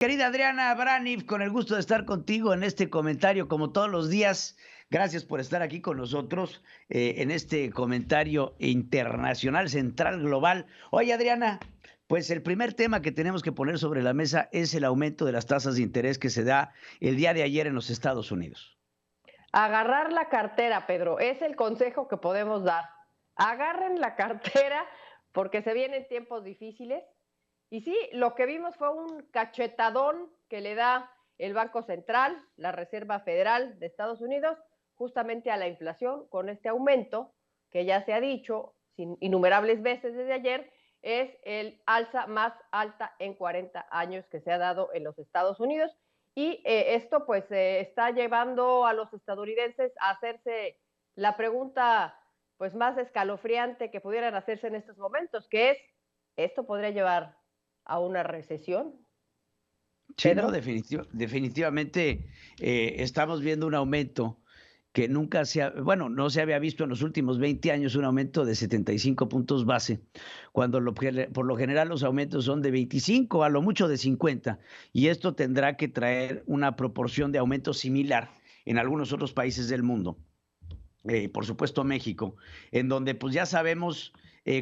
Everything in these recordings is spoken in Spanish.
Querida Adriana Braniff, con el gusto de estar contigo en este comentario, como todos los días. Gracias por estar aquí con nosotros en este comentario internacional, central, global. Oye, Adriana, pues el primer tema que tenemos que poner sobre la mesa es el aumento de las tasas de interés que se da el día de ayer en los Estados Unidos. Agarrar la cartera, Pedro, es el consejo que podemos dar. Agarren la cartera porque se vienen tiempos difíciles. Y sí, lo que vimos fue un cachetadón que le da el Banco Central, la Reserva Federal de Estados Unidos, justamente a la inflación con este aumento que ya se ha dicho innumerables veces desde ayer, es el alza más alta en 40 años que se ha dado en los Estados Unidos. Y esto pues está llevando a los estadounidenses a hacerse la pregunta pues más escalofriante que pudieran hacerse en estos momentos, que es, ¿esto podría llevar a una recesión, Sí, no, Pedro? definitivamente estamos viendo un aumento que nunca bueno, no se había visto en los últimos 20 años un aumento de 75 puntos base, cuando por lo general los aumentos son de 25, a lo mucho de 50, y esto tendrá que traer una proporción de aumento similar en algunos otros países del mundo. Por supuesto México, en donde pues ya sabemos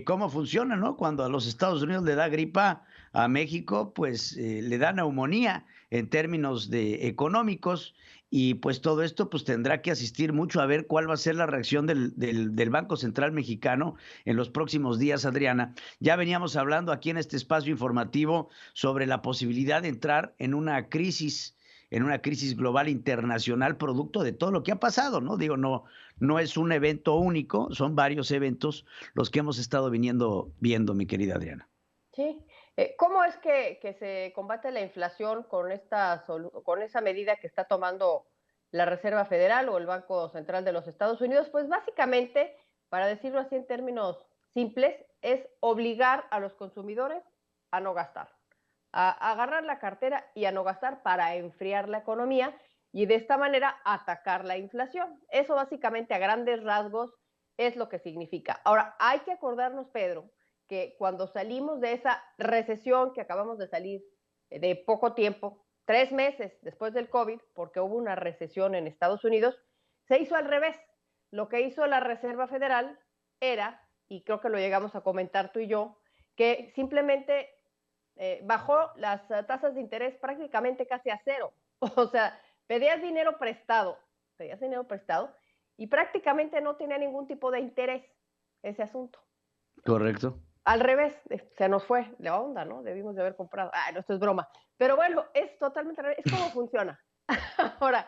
cómo funciona, ¿no? Cuando a los Estados Unidos le da gripa, a México pues le da neumonía en términos de económicos, y pues todo esto pues tendrá que asistir mucho a ver cuál va a ser la reacción del Banco Central Mexicano en los próximos días, Adriana. Ya veníamos hablando aquí en este espacio informativo sobre la posibilidad de entrar en una crisis global internacional producto de todo lo que ha pasado, ¿no? Digo, no es un evento único, son varios eventos los que hemos estado viendo, mi querida Adriana. Sí. ¿Cómo es que se combate la inflación con esa medida que está tomando la Reserva Federal o el Banco Central de los Estados Unidos? Pues básicamente, para decirlo así en términos simples, es obligar a los consumidores a no gastar, a agarrar la cartera y a no gastar para enfriar la economía y de esta manera atacar la inflación. Eso básicamente a grandes rasgos es lo que significa. Ahora, hay que acordarnos, Pedro, que cuando salimos de esa recesión que acabamos de salir de poco tiempo, 3 meses después del COVID, porque hubo una recesión en Estados Unidos, se hizo al revés. Lo que hizo la Reserva Federal era, y creo que lo llegamos a comentar tú y yo, que simplemente bajó las tasas de interés prácticamente casi a cero. O sea, pedías dinero prestado y prácticamente no tenía ningún tipo de interés ese asunto. Correcto. Al revés, se nos fue la onda, ¿no? Debimos de haber comprado. Ah, no, esto es broma. Pero bueno, es totalmente al revés. Es como funciona. ahora,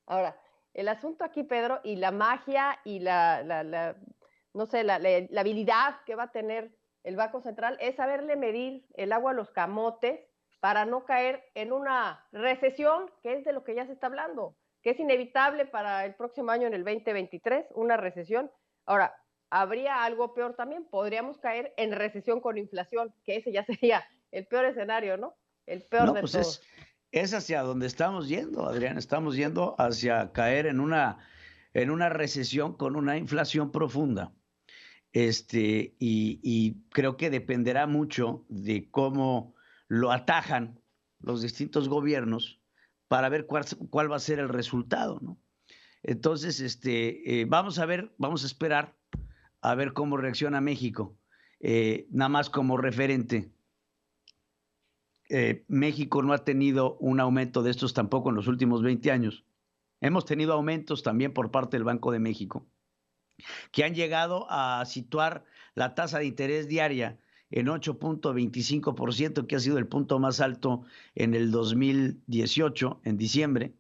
ahora, el asunto aquí, Pedro, y la magia y no sé, la habilidad que va a tener el Banco Central es saberle medir el agua a los camotes para no caer en una recesión, que es de lo que ya se está hablando, que es inevitable para el próximo año, en el 2023, una recesión. Ahora, habría algo peor también, podríamos caer en recesión con inflación, que ese ya sería el peor escenario, ¿no? El peor No, de pues todos. es hacia donde estamos yendo, Adrián. Estamos yendo hacia caer en una recesión con una inflación profunda. Y creo que dependerá mucho de cómo lo atajan los distintos gobiernos para ver cuál va a ser el resultado, ¿no? Entonces, vamos a ver, vamos a esperar a ver cómo reacciona México. Nada más como referente, México no ha tenido un aumento de estos tampoco en los últimos 20 años. Hemos tenido aumentos también por parte del Banco de México, que han llegado a situar la tasa de interés diaria en 8.25%, que ha sido el punto más alto en el 2018, en diciembre.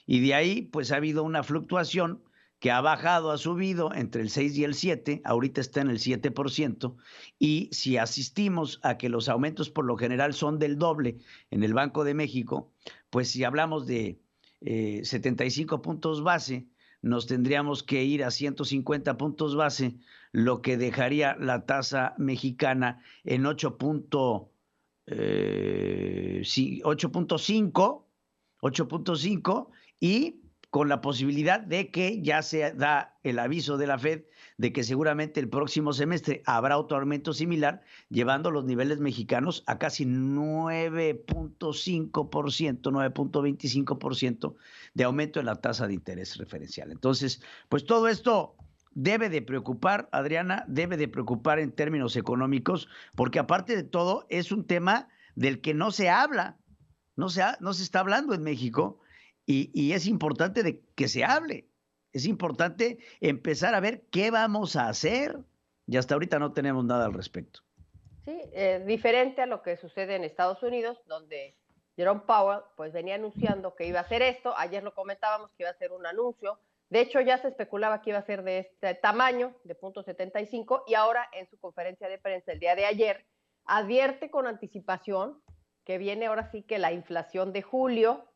Y de ahí, pues ha habido una fluctuación que ha bajado, ha subido entre el 6 y el 7, ahorita está en el 7%, y si asistimos a que los aumentos por lo general son del doble en el Banco de México, pues si hablamos de 75 puntos base, nos tendríamos que ir a 150 puntos base, lo que dejaría la tasa mexicana en 8.5, y con la posibilidad de que ya se da el aviso de la Fed de que seguramente el próximo semestre habrá otro aumento similar, llevando los niveles mexicanos a casi 9.5%, 9.25% de aumento en la tasa de interés referencial. Entonces, pues todo esto debe de preocupar, Adriana, debe de preocupar en términos económicos, porque aparte de todo es un tema del que no se habla, no se está hablando en México y es importante de que se hable. Es importante empezar a ver qué vamos a hacer. Y hasta ahorita no tenemos nada al respecto. Sí, diferente a lo que sucede en Estados Unidos, donde Jerome Powell pues venía anunciando que iba a hacer esto. Ayer lo comentábamos que iba a hacer un anuncio. De hecho, ya se especulaba que iba a ser de este tamaño, de 0.75, y ahora en su conferencia de prensa el día de ayer advierte con anticipación que viene ahora sí que la inflación de julio,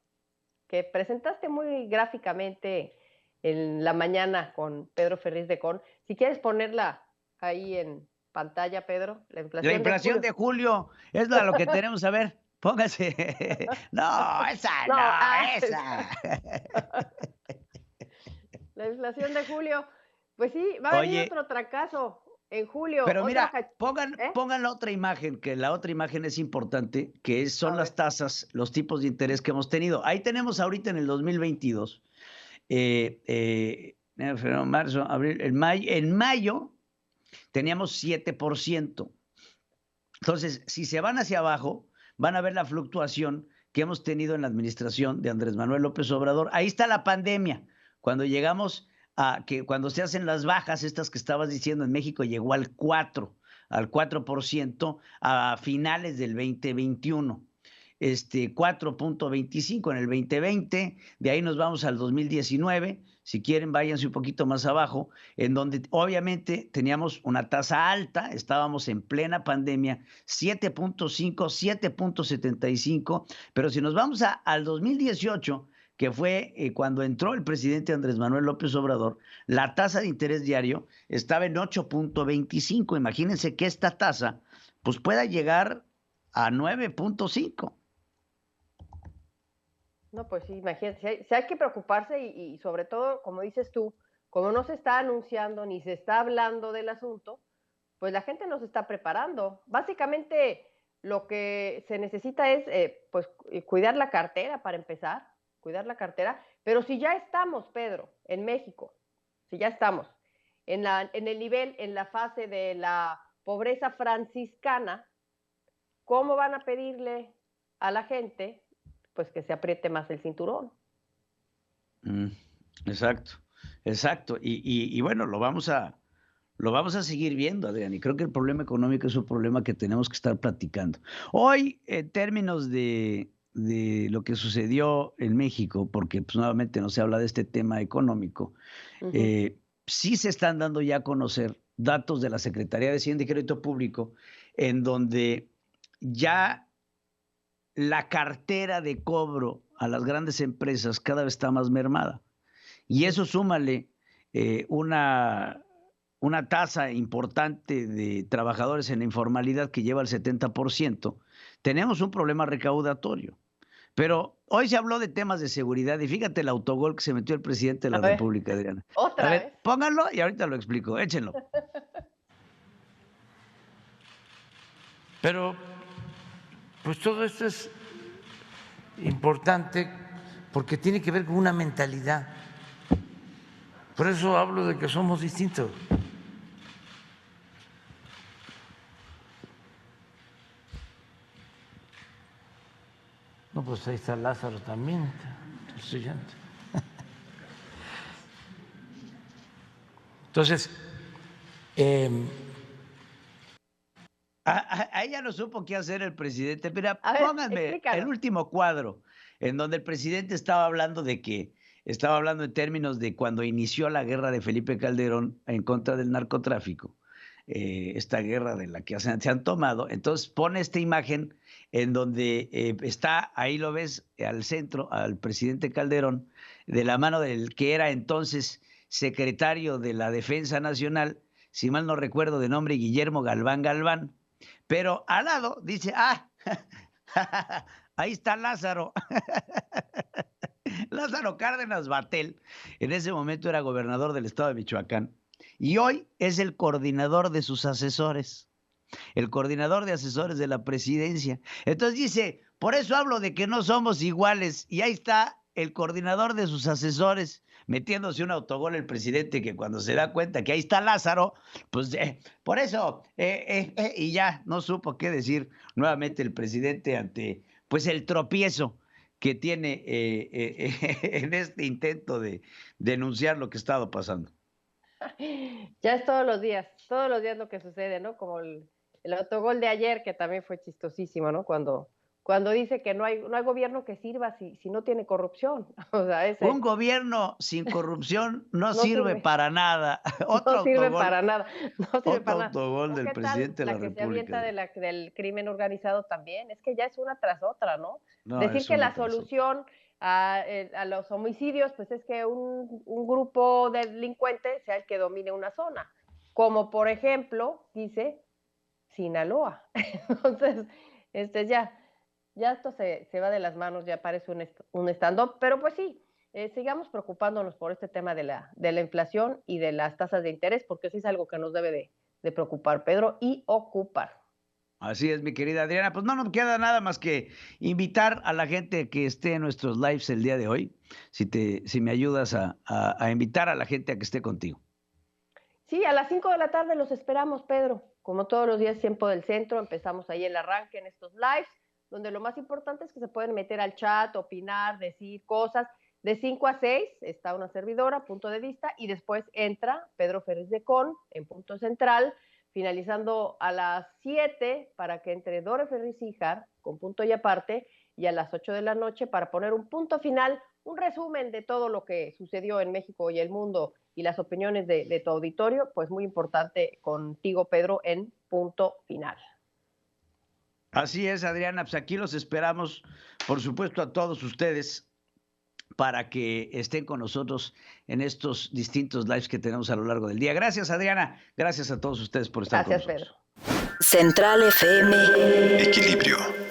que presentaste muy gráficamente en la mañana con Pedro Ferriz de Con. Si quieres ponerla ahí en pantalla, Pedro, La inflación de julio es lo que tenemos a ver. Póngase. No, esa no, no, esa. La inflación de julio, pues sí, va a venir Oye, otro fracaso en julio. pero Otro, mira, pongan la otra imagen, que la otra imagen es importante, son a las ver, tasas, los tipos de interés que hemos tenido. Ahí tenemos ahorita en el 2022, febrero, marzo, abril, en mayo teníamos 7%. Entonces, si se van hacia abajo, van a ver la fluctuación que hemos tenido en la administración de Andrés Manuel López Obrador. Ahí está la pandemia. Cuando llegamos cuando se hacen las bajas, estas que estabas diciendo, en México llegó al 4% a finales del 2021. 4.25 en el 2020, de ahí nos vamos al 2019, si quieren váyanse un poquito más abajo, en donde obviamente teníamos una tasa alta, estábamos en plena pandemia, 7.5, 7.75, pero si nos vamos al 2018, que fue cuando entró el presidente Andrés Manuel López Obrador, la tasa de interés diario estaba en 8.25. Imagínense que esta tasa pues pueda llegar a 9.5. no, pues sí, imagínate, si hay que preocuparse y sobre todo, como dices tú, como no se está anunciando ni se está hablando del asunto, pues la gente no se está preparando. Básicamente lo que se necesita es pues cuidar la cartera para empezar, cuidar la cartera, pero si ya estamos, Pedro, en México, si ya estamos en el nivel, en la fase de la pobreza franciscana, ¿cómo van a pedirle a la gente pues que se apriete más el cinturón? Exacto, exacto. Y bueno, lo vamos a seguir viendo, Adrián, y creo que el problema económico es un problema que tenemos que estar platicando. Hoy, en términos de lo que sucedió en México, porque pues, nuevamente no se habla de este tema económico, sí se están dando ya a conocer datos de la Secretaría de Hacienda y Crédito Público, en donde ya la cartera de cobro a las grandes empresas cada vez está más mermada. Y eso súmale una tasa importante de trabajadores en la informalidad que lleva al 70%, tenemos un problema recaudatorio. Pero hoy se habló de temas de seguridad y fíjate el autogol que se metió el presidente de la República, Adriana. ¿Otra vez? Pónganlo y ahorita lo explico, échenlo. Pero, pues todo esto es importante porque tiene que ver con una mentalidad. Por eso hablo de que somos distintos. No, pues ahí está Lázaro también, estudiante. Entonces, a ella no supo qué hacer el presidente. Mira, ver, pónganme explícanos. el último cuadro, en donde el presidente estaba hablando en términos de cuando inició la guerra de Felipe Calderón en contra del narcotráfico, esta guerra de la que se han tomado. Entonces pone esta imagen en donde está, ahí lo ves al centro, al presidente Calderón, de la mano del que era entonces secretario de la Defensa Nacional, si mal no recuerdo de nombre Guillermo Galván Galván, pero al lado dice, ahí está Lázaro. Lázaro Cárdenas Batel, en ese momento era gobernador del estado de Michoacán, y hoy es el coordinador de sus asesores, el coordinador de asesores de la presidencia. Entonces dice, por eso hablo de que no somos iguales, y ahí está el coordinador de sus asesores, metiéndose un autogol el presidente, que cuando se da cuenta que ahí está Lázaro, pues por eso, y ya no supo qué decir nuevamente el presidente ante pues el tropiezo que tiene en este intento de denunciar lo que ha estado pasando. Ya es todos los días lo que sucede, ¿no? Como el autogol de ayer, que también fue chistosísimo, ¿no? Cuando dice que no hay gobierno que sirva si no tiene corrupción. O sea, un gobierno sin corrupción no sirve para nada. No sirve para nada. No sirve para nada. Autogol del presidente de la República. República. Se avienta del crimen organizado también. Es que ya es una tras otra, ¿no? No, decir que la solución a los homicidios, pues es que un grupo de delincuentes sea el que domine una zona. Como por ejemplo, dice Sinaloa. Entonces, ya esto se va de las manos, ya parece un stand-up, pero pues sí, sigamos preocupándonos por este tema de la inflación y de las tasas de interés, porque sí es algo que nos debe de preocupar, Pedro, y ocupar. Así es, mi querida Adriana. Pues no nos queda nada más que invitar a la gente que esté en nuestros lives el día de hoy, si me ayudas a invitar a la gente a que esté contigo. Sí, a las 5 de la tarde los esperamos, Pedro. Como todos los días, tiempo del centro, empezamos ahí el arranque en estos lives, donde lo más importante es que se pueden meter al chat, opinar, decir cosas. De 5 a 6 está una servidora, punto de vista, y después entra Pedro Ferriz de Con en punto central, finalizando a las 7 para que entre Dore Ferriz Híjar con punto y aparte, y a las 8 de la noche para poner un punto final, un resumen de todo lo que sucedió en México y el mundo y las opiniones de tu auditorio, pues muy importante contigo, Pedro, en punto final. Así es, Adriana, pues aquí los esperamos, por supuesto, a todos ustedes para que estén con nosotros en estos distintos lives que tenemos a lo largo del día. Gracias, Adriana. Gracias a todos ustedes por estar con nosotros. Gracias, Pedro. Central FM. Equilibrio.